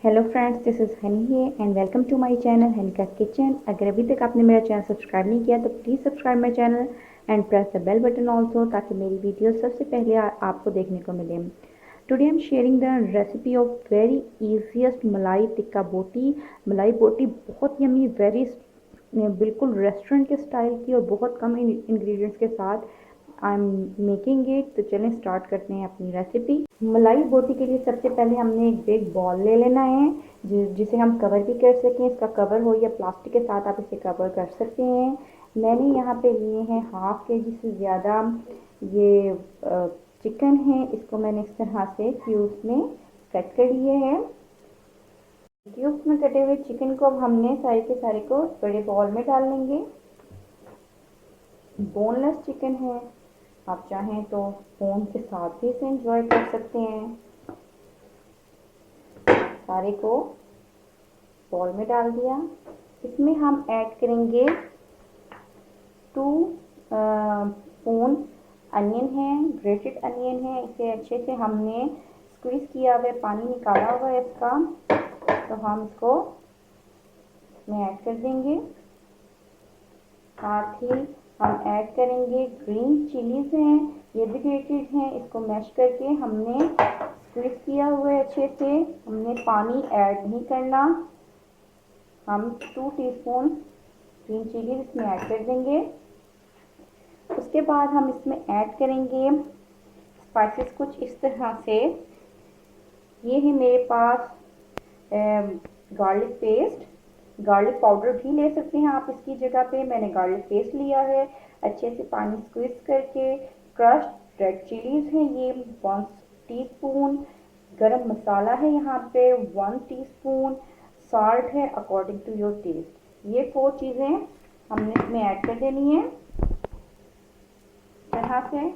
Hello friends, this is Honey है and welcome to my channel Honey का kitchen. अगर अभी तक आपने मेरा चैनल सब्सक्राइब नहीं किया तो please subscribe my channel and press the bell button also, ताकि मेरी वीडियो सबसे पहले आपको देखने को मिले। Today I am sharing the recipe of very easiest malai tikka boti. Malai boti बहुत यमी, वेरी बिल्कुल रेस्टोरेंट के स्टाइल की और बहुत कम इंग्रेडिएंट्स के साथ आई एम मेकिंग इट। तो चलें स्टार्ट करते हैं अपनी रेसिपी। मलाई बोटी के लिए सबसे पहले हमने एक बिग बॉल ले लेना है जिसे हम कवर भी कर सकें। इसका कवर हो या प्लास्टिक के साथ आप इसे कवर कर सकते हैं। मैंने यहाँ पे लिए हैं हाफ के जी से ज़्यादा ये चिकन है। इसको मैंने इस तरह से क्यूब्स में कट कर लिए हैं। क्यूब्स में कटे हुए चिकन को अब हमने सारे के सारे को बड़े बॉल में डाल लेंगे। बोनलेस चिकन है, आप चाहें तो बोन के साथ भी इसे एंजॉय कर सकते हैं। सारे को बॉल में डाल दिया। इसमें हम ऐड करेंगे 2 स्पून अनियन है, ग्रेटेड अनियन है। इसे अच्छे से हमने स्क्वीज किया हुआ, पानी निकाला हुआ है इसका, तो हम इसको इसमें ऐड कर देंगे। साथ ही हम ऐड करेंगे ग्रीन चिलीज हैं, ये भी ग्रेटेड हैं। इसको मैश करके हमने स्क्वीज किया हुआ है अच्छे से। हमने पानी ऐड नहीं करना। हम 2 टीस्पून ग्रीन चिलीज इसमें ऐड कर देंगे। उसके बाद हम इसमें ऐड करेंगे स्पाइसेस कुछ इस तरह से। ये है मेरे पास गार्लिक पेस्ट, गार्लिक पाउडर भी ले सकते हैं आप इसकी जगह पे। मैंने गार्लिक पेस्ट लिया है, अच्छे से पानी स्क्वीज करके। क्रश्ड रेड चिलीज है ये 1 टीस्पून। गरम मसाला है यहाँ पे 1 टीस्पून। सॉल्ट है अकॉर्डिंग टू योर टेस्ट। ये 4 चीज़ें हमने इसमें ऐड कर देनी है तरह से।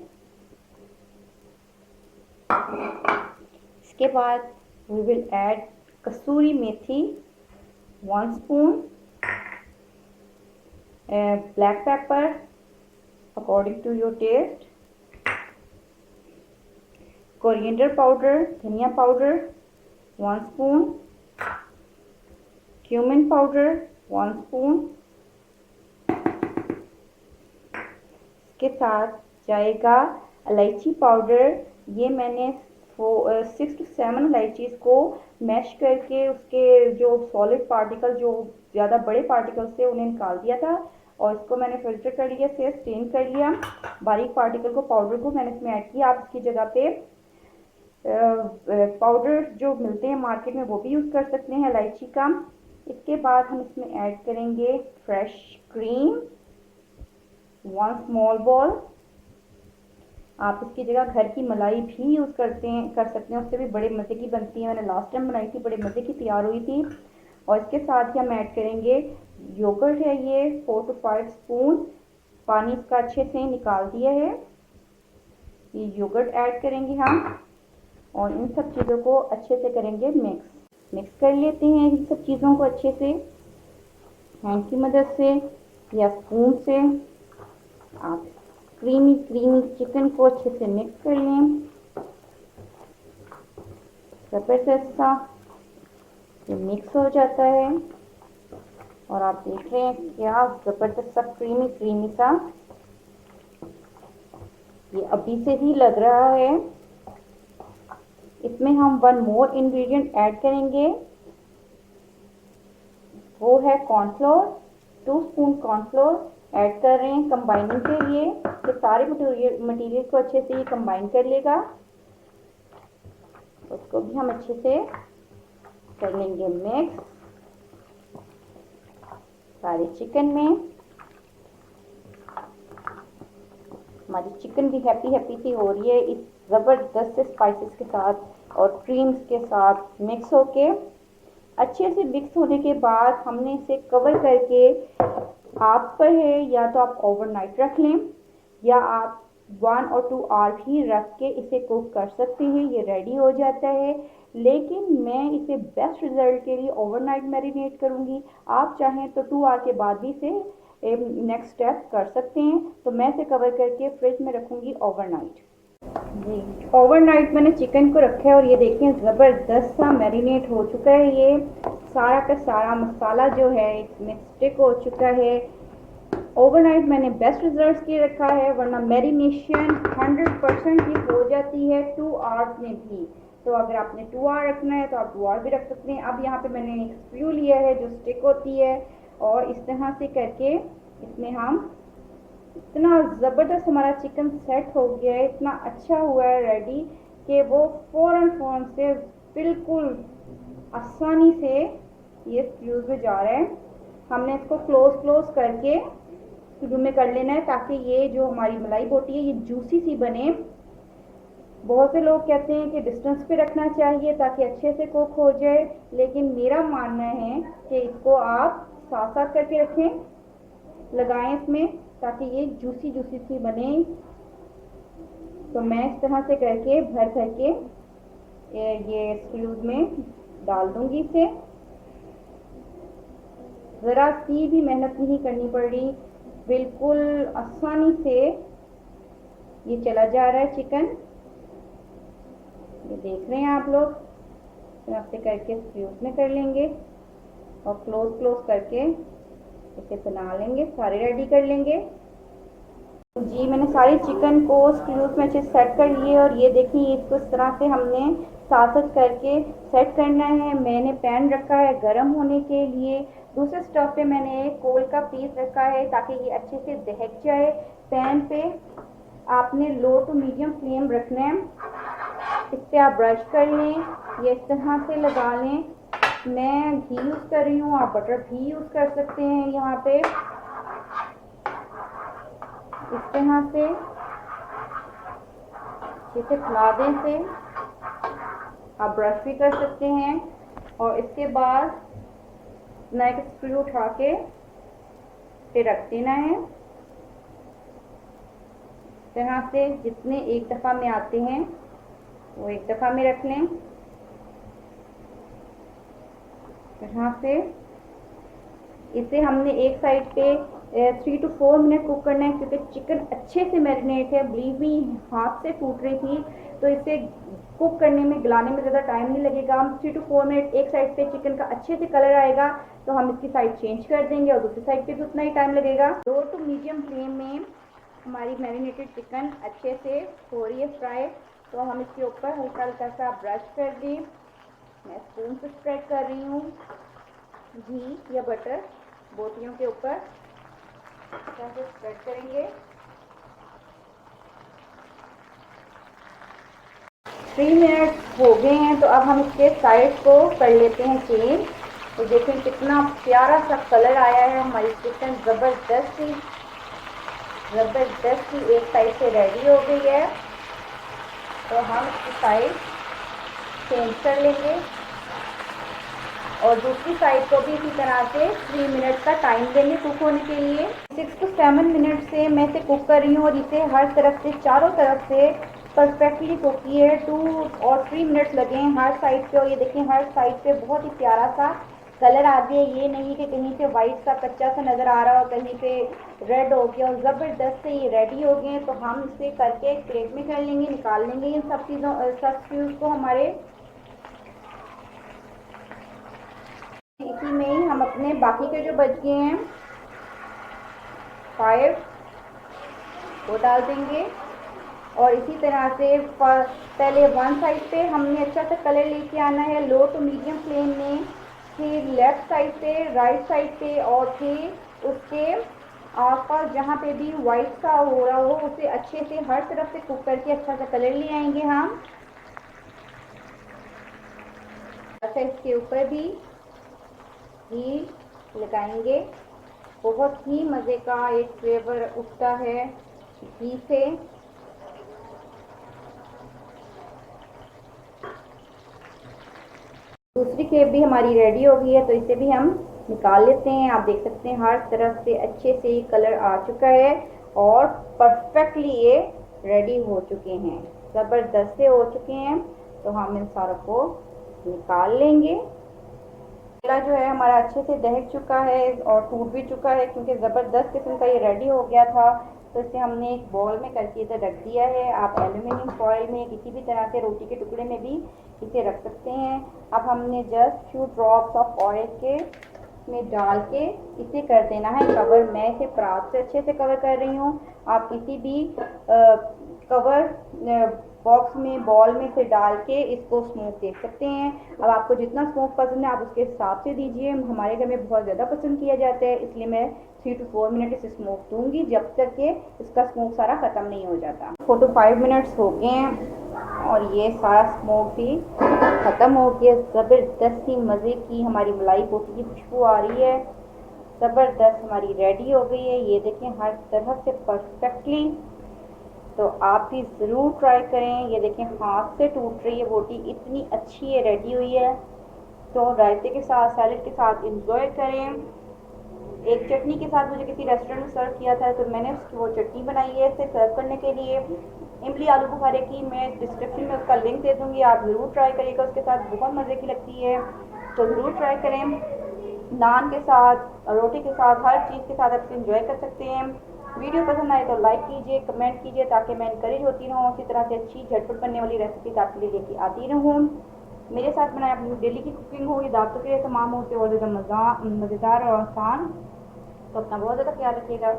इसके बाद we will add kasuri methi 1 spoon, black pepper according to your test, coriander powder धनिया powder 1 spoon, cumin powder 1 spoon. इसके साथ जाएगा इलायची पाउडर। ये मैंने 6 to 7 इलायचीज़ को मैश करके उसके जो सॉलिड पार्टिकल, जो ज़्यादा बड़े पार्टिकल्स थे, उन्हें निकाल दिया था और इसको मैंने फिल्टर कर लिया से स्टेन कर लिया। बारीक पार्टिकल को, पाउडर को मैंने इसमें ऐड किया। आप इसकी जगह पे पाउडर जो मिलते हैं मार्केट में वो भी यूज़ कर सकते हैं इलायची का। इसके बाद हम इसमें ऐड करेंगे फ्रेश क्रीम 1 स्मॉल बॉल। आप इसकी जगह घर की मलाई भी यूज़ कर सकते हैं, उससे भी बड़े मज़े की बनती है। मैंने लास्ट टाइम बनाई थी, बड़े मज़े की तैयार हुई थी। और इसके साथ ही हम ऐड करेंगे योगर्ट है ये 4 to 5 स्पून। पानी इसका अच्छे से निकाल दिया है। ये योगर्ट ऐड करेंगे हम और इन सब चीज़ों को अच्छे से करेंगे मिक्स कर लेते हैं इन सब चीज़ों को अच्छे से हैंड की मदद से या स्पून से। आप क्रीमी चिकन को अच्छे से मिक्स कर लें। ज़बरदस्त सा ये मिक्स हो जाता है और आप देख रहे हैं क्या ज़बरदस्त सा क्रीमी सा ये अभी से ही लग रहा है। इसमें हम 1 मोर इंग्रेडिएंट ऐड करेंगे, वो है कॉर्नफ्लोर। 2 स्पून कॉर्नफ्लोर ऐड कर रहे हैं कंबाइनिंग के लिए। ये सारे मटेरियल को अच्छे से ये कंबाइन कर लेगा। उसको भी हम अच्छे से कर लेंगे मिक्स सारे चिकन में। हमारी चिकन भी हैप्पी सी हो रही है इस ज़बरदस्त से स्पाइसेस के साथ और क्रीम्स के साथ मिक्स होके। अच्छे से मिक्स होने के बाद हमने इसे कवर करके, आप पर है या तो आप ओवरनाइट रख लें या आप 1 और 2 आवर भी रख के इसे कुक कर सकते हैं। ये रेडी हो जाता है, लेकिन मैं इसे बेस्ट रिजल्ट के लिए ओवरनाइट मैरिनेट करूँगी। आप चाहें तो 2 आवर के बाद भी इसे नेक्स्ट स्टेप कर सकते हैं। तो मैं इसे कवर करके फ्रिज में रखूँगी ओवरनाइट। जी, ओवरनाइट मैंने चिकन को रखा है और ये देखें ज़बरदस्त सा मैरिनेट हो चुका है। ये सारा का सारा मसाला जो है इसमें स्टिक हो चुका है। ओवरनाइट मैंने बेस्ट रिजल्ट्स की रखा है, वरना मैरिनेशन 100% ही हो जाती है 2 आवर्स में भी। तो अगर आपने 2 आवर रखना है तो आप 2 आवर भी रख सकते हैं। अब यहाँ पे मैंने एक स्क्रू लिया है जो स्टिक होती है और इस तरह से करके इसमें हम इतना ज़बरदस्त हमारा चिकन सेट हो गया है, इतना अच्छा हुआ है रेडी कि वो फ़ौरन से बिल्कुल आसानी से ये फ्यूज़ में जा रहा है। हमने इसको क्लोज करके शुरू में कर लेना है ताकि ये जो हमारी मलाई बोटी है ये जूसी सी बने। बहुत से लोग कहते हैं कि डिस्टेंस पे रखना चाहिए ताकि अच्छे से कुक हो जाए, लेकिन मेरा मानना है कि इसको आप साथ साथ करके रखें, लगाएं इसमें ताकि ये जूसी जूसी सी बने। तो मैं इस तरह से करके भर के ये स्क्यूज में डाल दूंगी इसे। ज़रा सी भी मेहनत नहीं करनी पड़ रही, बिल्कुल आसानी से ये चला जा रहा है चिकन। ये देख रहे हैं आप लोग, तो आपसे करके स्क्यूज में कर लेंगे और क्लोज करके इसे बना लेंगे, सारे रेडी कर लेंगे। जी, मैंने सारे चिकन को स्क्यूज में अच्छे सेट कर लिए और ये देखिए इसको इस तरह से हमने साथ करके सेट करना है। मैंने पैन रखा है गरम होने के लिए। दूसरे स्टोव पे मैंने कोल का पीस रखा है ताकि ये अच्छे से दहक जाए। पैन पे आपने लो टू मीडियम फ्लेम रखना है। इस पर आप ब्रश कर लें, ये इस तरह से लगा लें। मैं घी यूज़ कर रही हूँ, आप बटर भी यूज़ कर सकते हैं। यहाँ पे इस तरह से इसे खिला दें से आप ब्रश भी कर सकते हैं। और इसके बाद नेक स्क्रू उठा के पे रख देना है। इस तरह से जितने एक दफ़ा में आते हैं वो एक दफ़ा में रख लें। यहाँ से इसे हमने एक साइड पे 3 to 4 मिनट कुक करना है क्योंकि चिकन अच्छे से मैरिनेट है। बिलीव मी, हाथ से फूट रही थी, तो इसे कुक करने में गलाने में ज़्यादा टाइम नहीं लगेगा। हम 3 to 4 मिनट एक साइड पे चिकन का अच्छे से कलर आएगा तो हम इसकी साइड चेंज कर देंगे और दूसरी साइड पे भी उतना ही टाइम लगेगा। लो टू मीडियम फ्लेम में हमारी मैरिनेटेड चिकन अच्छे से हो रही है फ्राई। तो हम इसके ऊपर हल्का हल्का सा ब्रश कर दें। मैं स्पून से स्प्रेड कर रही हूँ घी या बटर बोटियों के ऊपर, ऐसे स्प्रेड करेंगे। 3 मिनट हो गए हैं तो अब हम इसके साइड को कर लेते हैं चेंज। तो देखें कितना प्यारा सा कलर आया है। हमारी चिकन ज़बरदस्त एक साइड से रेडी हो गई है। तो हम इसकी साइड चेंज कर लेंगे और दूसरी साइड को भी इसी तरह से 3 मिनट का टाइम देंगे कुक होने के लिए। 6 to 7 मिनट से मैं इसे कुक कर रही हूँ और इसे हर तरफ से चारों तरफ से परफेक्टली कुक किए है। 2 और 3 मिनट्स लगे हैं हर साइड पे। और ये देखिए हर साइड पे बहुत ही प्यारा सा कलर आ गया। ये नहीं कि कहीं से वाइट सा कच्चा सा नज़र आ रहा हो, कहीं पे रेड हो गया। और ज़बरदस्त से ये रेडी हो गए हैं। तो हम इसे करके एक प्लेट में कर लेंगे, निकाल लेंगे इन सब चीज़ों सब फ्यूज़ को हमारे। इसी में ही हम अपने बाकी के जो बच गए हैं 5 वो डाल देंगे। और इसी तरह से पहले वन साइड पे हमने अच्छा सा कलर लेके आना है लो टू मीडियम फ्लेम में, फिर लेफ्ट साइड पे, राइट साइड पे, और फिर उसके आसपास जहाँ पे भी वाइट सा हो रहा हो उसे अच्छे से हर तरफ से कुक करके अच्छा सा कलर ले आएंगे हम। अच्छा, इसके ऊपर भी घी लगाएंगे। बहुत ही मज़े का एक फ्लेवर उठता है घी से। दूसरी केक भी हमारी रेडी हो गई है तो इसे भी हम निकाल लेते हैं। आप देख सकते हैं हर तरफ से अच्छे से कलर आ चुका है और परफेक्टली ये रेडी हो चुके हैं, ज़बरदस्त से हो चुके हैं। तो हम इन सारों को निकाल लेंगे। केला जो है हमारा अच्छे से दहक चुका है और टूट भी चुका है क्योंकि ज़बरदस्त किस्म का ये रेडी हो गया था। तो इसे हमने एक बॉल में करके इधर रख दिया है। आप एल्यूमिनियम फॉइल में किसी भी तरह से रोटी के टुकड़े में भी इसे रख सकते हैं। अब हमने just few drops of oil के में डाल के इसे कर देना है कवर। मैं इसे परात से अच्छे से कवर कर रही हूँ। आप किसी भी कवर बॉक्स में बॉल में से डाल के इसको स्मोक देख सकते हैं। अब आपको जितना स्मोक पसंद है आप उसके हिसाब से दीजिए। हमारे घर में बहुत ज़्यादा पसंद किया जाता है, इसलिए मैं 3 to 4 मिनट इसे स्मोक दूंगी जब तक कि इसका स्मोक सारा ख़त्म नहीं हो जाता। 4 to 5 मिनट्स हो गए हैं और ये सारा स्मोक भी ख़त्म हो गया। ज़बरदस्त सी मज़े की हमारी मलाई कोफ्ते की खुशबू आ रही है। ज़बरदस्त हमारी रेडी हो गई है। ये देखें हर तरह से परफेक्टली। तो आप भी ज़रूर ट्राई करें। ये देखें हाथ से टूट रही है बोटी, इतनी अच्छी है, रेडी हुई है। तो रायते के साथ सैलेड के साथ इंजॉय करें। एक चटनी के साथ मुझे किसी रेस्टोरेंट में सर्व किया था तो मैंने उसकी वो चटनी बनाई है इसे सर्व करने के लिए। इमली आलू बुखारे की मैं डिस्क्रिप्शन में उसका लिंक दे दूँगी, आप ज़रूर ट्राई करिएगा। उसके साथ बहुत मज़े की लगती है, तो ज़रूर ट्राई करें। नान के साथ, रोटी के साथ, हर चीज़ के साथ आप इसे इंजॉय कर सकते हैं। वीडियो पसंद आए तो लाइक कीजिए, कमेंट कीजिए ताकि मैं इंकरेज होती रहूँ इसी तरह से अच्छी झटपट बनने वाली रेसिपीज आपके लिए लेके आती रहूँ। मेरे साथ बनाए अपनी डेली की कुकिंग हो, ये दावतों के लिए तमाम होते और ज़्यादा मज़ेदार और आसान। तो अपना बहुत ज़्यादा ख्याल रखिएगा।